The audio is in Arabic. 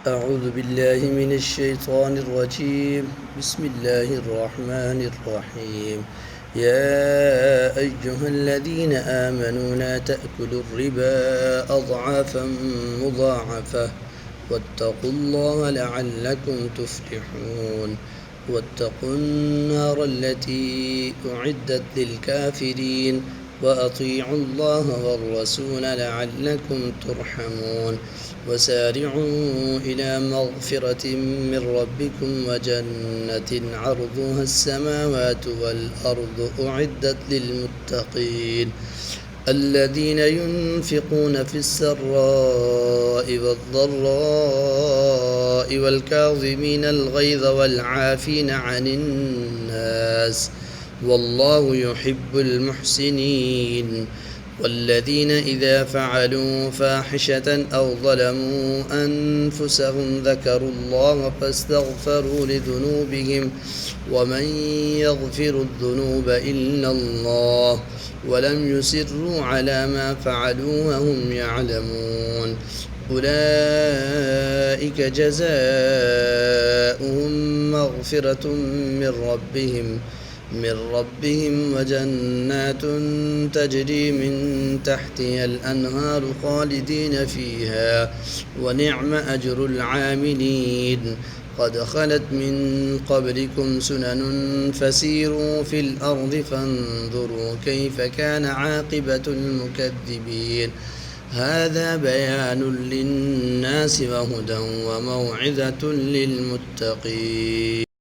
أعوذ بالله من الشيطان الرجيم. بسم الله الرحمن الرحيم. يا أيها الذين آمنوا لا تأكلوا الربا أضعافا مضاعفة واتقوا الله لعلكم تفلحون. واتقوا النار التي أعدت للكافرين وأطيعوا الله والرسول لعلكم ترحمون. وسارعوا إلى مغفرة من ربكم وجنة عرضها السماوات والأرض أعدت للمتقين الذين ينفقون في السراء والضراء والكاظمين الغيظ والعافين عن الناس والله يحب المحسنين. والذين إذا فعلوا فاحشة أو ظلموا أنفسهم ذكروا الله فاستغفروا لذنوبهم ومن يغفر الذنوب إلا الله ولم يصروا على ما فعلوا وهم يعلمون. أولئك جزاؤهم مغفرة من ربهم وجنات تجري من تحتها الأنهار خالدين فيها ونعم أجر العاملين. قد خلت من قبلكم سنن فسيروا في الأرض فانظروا كيف كان عاقبة المكذبين. هذا بيان للناس وهدى وموعظة للمتقين.